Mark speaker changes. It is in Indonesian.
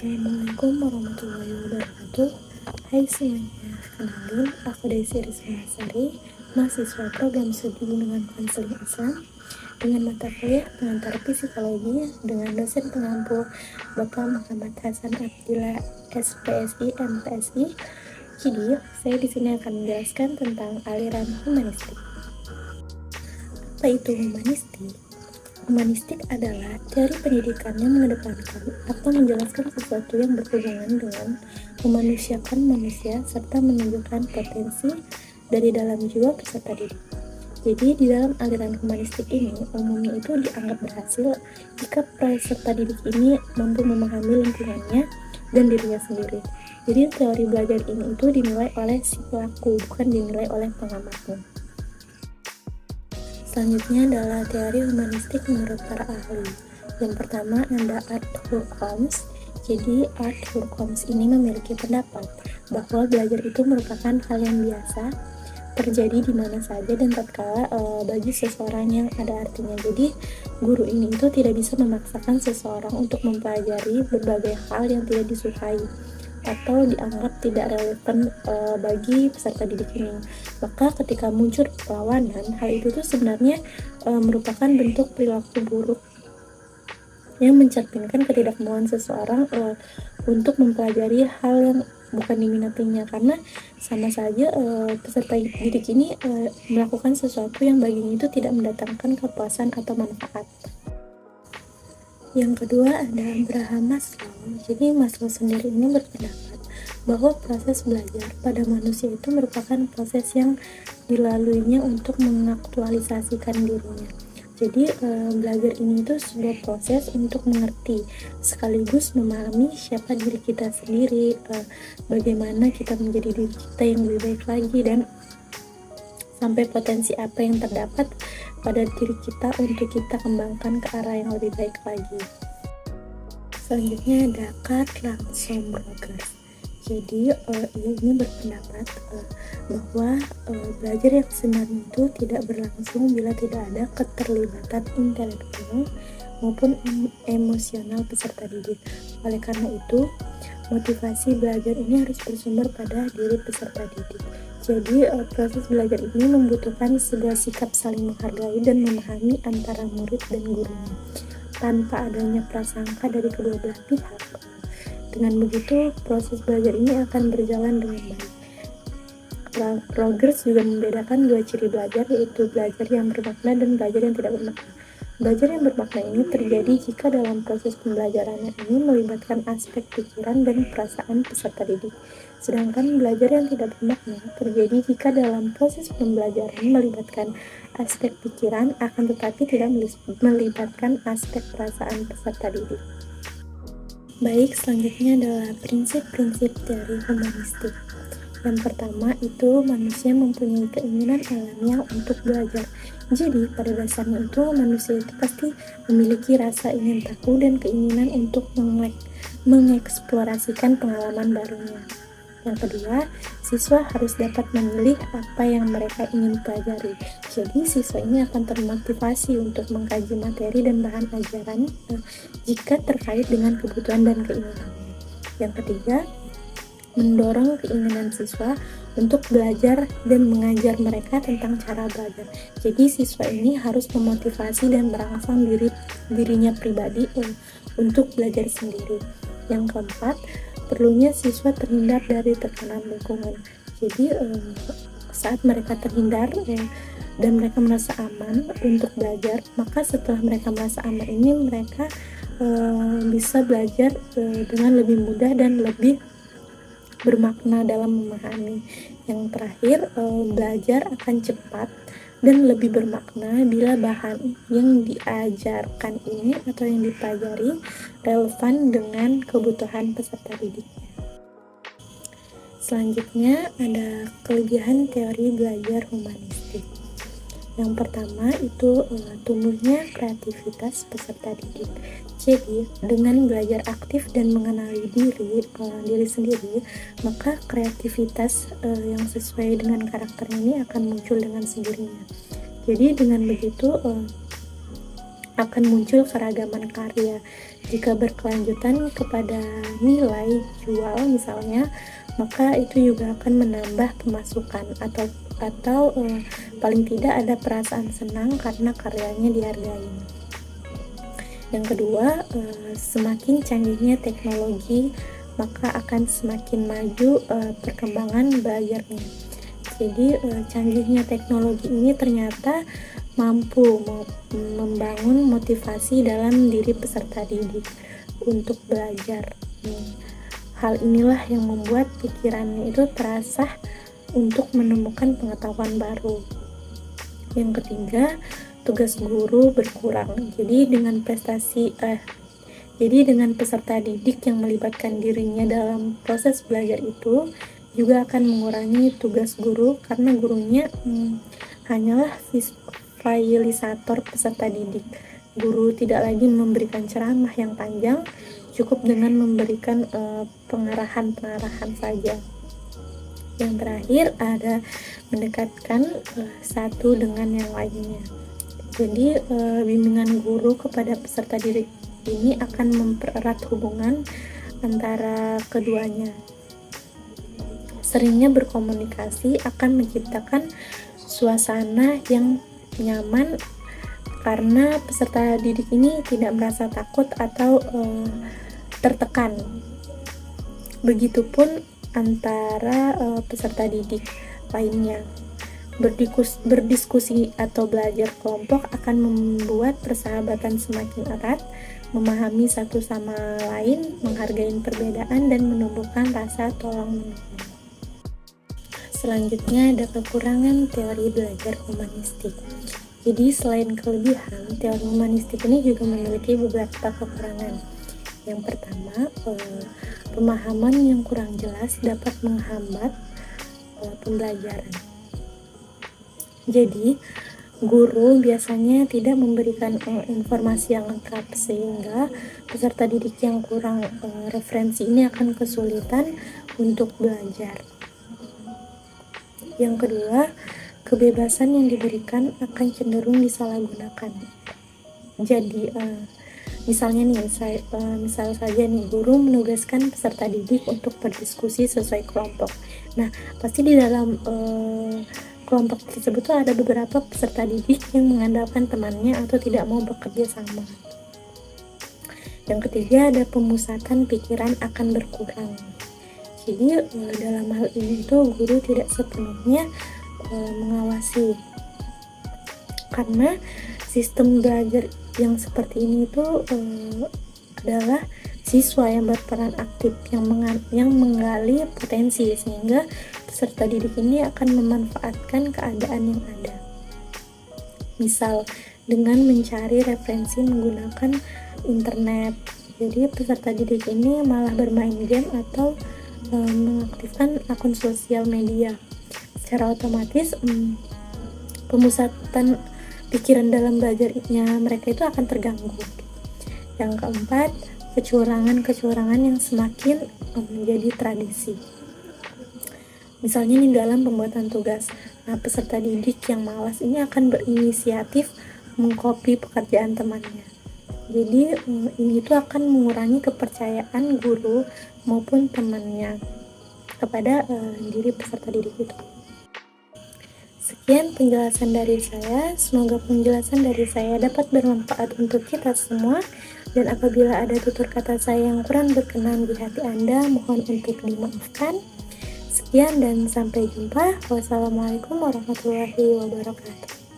Speaker 1: Assalamualaikum warahmatullahi wabarakatuh. Hai semuanya, kenalin aku Desi Rizmanasari, mahasiswa program studi bimbingan konseling Islam dengan mata kuliah pengantar psikologi dengan dosen pengampu Bapak Muhammad Hasan Abdillah SPSI MPSI. Jadi, saya di sini akan menjelaskan tentang aliran humanistik. Apa itu humanistik? Humanistik adalah teori pendidikan yang mengedepankan atau menjelaskan sesuatu yang berhubungan dengan memanusiakan manusia serta menunjukkan potensi dari dalam jiwa peserta didik. Jadi di dalam aliran humanistik ini umumnya itu dianggap berhasil jika peserta didik ini mampu memahami lingkungannya dan dirinya sendiri. Jadi teori belajar ini itu dinilai oleh si pelaku, bukan dinilai oleh pengamatnya. Selanjutnya adalah teori humanistik menurut para ahli. Yang pertama ada Arthur Holmes. Jadi Arthur Holmes ini memiliki pendapat bahwa belajar itu merupakan hal yang biasa terjadi di mana saja dan tatkala bagi seseorang yang ada artinya. Jadi guru ini itu tidak bisa memaksakan seseorang untuk mempelajari berbagai hal yang tidak disukai atau dianggap tidak relevan bagi peserta didik ini. Maka ketika muncul perlawanan, hal itu tuh sebenarnya merupakan bentuk perilaku buruk yang mencerminkan ketidakmauan seseorang untuk mempelajari hal yang bukan diminatinya, karena sama saja peserta didik ini melakukan sesuatu yang baginya itu tidak mendatangkan kepuasan atau manfaat. Yang kedua ada Abraham Maslow. Jadi Maslow sendiri ini berpendapat bahwa proses belajar pada manusia itu merupakan proses yang dilaluinya untuk mengaktualisasikan dirinya. Jadi belajar ini itu sebuah proses untuk mengerti sekaligus memahami siapa diri kita sendiri, bagaimana kita menjadi diri kita yang lebih baik lagi, dan sampai potensi apa yang terdapat pada diri kita untuk kita kembangkan ke arah yang lebih baik lagi. Selanjutnya ada Karl Ransom Rogers. Jadi ini berpendapat bahwa belajar yang sebenarnya itu tidak berlangsung bila tidak ada keterlibatan intelektual maupun emosional peserta didik. Oleh karena itu, motivasi belajar ini harus bersumber pada diri peserta didik. Jadi proses belajar ini membutuhkan sebuah sikap saling menghargai dan memahami antara murid dan gurunya tanpa adanya prasangka dari kedua belah pihak. Dengan begitu, proses belajar ini akan berjalan dengan baik. Rogers juga membedakan dua ciri belajar, yaitu belajar yang bermakna dan belajar yang tidak bermakna. Belajar yang bermakna ini terjadi jika dalam proses pembelajaran ini melibatkan aspek pikiran dan perasaan peserta didik. Sedangkan belajar yang tidak bermakna terjadi jika dalam proses pembelajaran melibatkan aspek pikiran akan tetapi tidak melibatkan aspek perasaan peserta didik. Baik, selanjutnya adalah prinsip-prinsip teori humanistik. Yang pertama itu manusia mempunyai keinginan alamiah untuk belajar. Jadi pada dasarnya itu manusia itu pasti memiliki rasa ingin tahu dan keinginan untuk mengeksplorasikan pengalaman barunya. Yang kedua, siswa harus dapat memilih apa yang mereka ingin pelajari. Jadi siswa ini akan termotivasi untuk mengkaji materi dan bahan ajaran jika terkait dengan kebutuhan dan keinginannya. Yang ketiga, mendorong keinginan siswa untuk belajar dan mengajar mereka tentang cara belajar. Jadi siswa ini harus memotivasi dan merangsang dirinya pribadi untuk belajar sendiri. Yang keempat, perlunya siswa terhindar dari tekanan lingkungan. Jadi saat mereka terhindar dan mereka merasa aman untuk belajar, maka setelah mereka merasa aman ini mereka bisa belajar dengan lebih mudah dan lebih bermakna dalam memahami. Yang terakhir, belajar akan cepat dan lebih bermakna bila bahan yang diajarkan ini atau yang dipelajari relevan dengan kebutuhan peserta didiknya. Selanjutnya ada kelebihan teori belajar humanistik. Yang pertama itu tumbuhnya kreativitas peserta didik. Jadi dengan belajar aktif dan mengenali diri sendiri, maka kreativitas yang sesuai dengan karakternya ini akan muncul dengan sendirinya. Jadi dengan begitu akan muncul keragaman karya. Jika berkelanjutan kepada nilai jual misalnya, maka itu juga akan menambah pemasukan atau paling tidak ada perasaan senang karena karyanya dihargai. Yang kedua, semakin canggihnya teknologi, maka akan semakin maju perkembangan belajarnya. Jadi canggihnya teknologi ini ternyata mampu membangun motivasi dalam diri peserta didik untuk belajar. Hal inilah yang membuat pikirannya itu terasah untuk menemukan pengetahuan baru. Yang ketiga, tugas guru berkurang. Jadi dengan peserta didik yang melibatkan dirinya dalam proses belajar itu juga akan mengurangi tugas guru, karena gurunya hanyalah fasilitator peserta didik. Guru tidak lagi memberikan ceramah yang panjang, cukup dengan memberikan pengarahan saja. Yang terakhir ada mendekatkan satu dengan yang lainnya. Jadi bimbingan guru kepada peserta didik ini akan mempererat hubungan antara keduanya. Seringnya berkomunikasi akan menciptakan suasana yang nyaman, karena peserta didik ini tidak merasa takut atau tertekan. Begitupun antara peserta didik lainnya. Berdiskusi atau belajar kelompok akan membuat persahabatan semakin erat, memahami satu sama lain, menghargai perbedaan, dan menumbuhkan rasa tolong-menolong. Selanjutnya ada kekurangan teori belajar humanistik. Jadi selain kelebihan, teori humanistik ini juga memiliki beberapa kekurangan. Yang pertama, pemahaman yang kurang jelas dapat menghambat pembelajaran. Jadi guru biasanya tidak memberikan informasi yang lengkap, sehingga peserta didik yang kurang referensi ini akan kesulitan untuk belajar. Yang kedua, kebebasan yang diberikan akan cenderung disalahgunakan. Jadi misalnya nih, misal saja nih, guru menugaskan peserta didik untuk berdiskusi sesuai kelompok. Nah, pasti di dalam kelompok tersebut tuh ada beberapa peserta didik yang mengandalkan temannya atau tidak mau bekerja sama. Yang ketiga, ada pemusatan pikiran akan berkurang. Jadi dalam hal ini tuh guru tidak sepenuhnya mengawasi, karena sistem belajar yang seperti ini tuh adalah siswa yang berperan aktif, yang menggali potensi, sehingga peserta didik ini akan memanfaatkan keadaan yang ada. Misal dengan mencari referensi menggunakan internet. Jadi peserta didik ini malah bermain game atau mengaktifkan akun sosial media. Secara otomatis pemusatan pikiran dalam belajarnya mereka itu akan terganggu. Yang keempat, kecurangan yang semakin menjadi tradisi. Misalnya nih dalam pembuatan tugas, peserta didik yang malas ini akan berinisiatif mengcopy pekerjaan temannya. Jadi ini tuh akan mengurangi kepercayaan guru maupun temannya kepada diri peserta didik itu. Sekian penjelasan dari saya. Semoga penjelasan dari saya dapat bermanfaat untuk kita semua. Dan apabila ada tutur kata saya yang kurang berkenan di hati Anda, mohon untuk dimaafkan. Sekian dan sampai jumpa. Wassalamualaikum warahmatullahi wabarakatuh.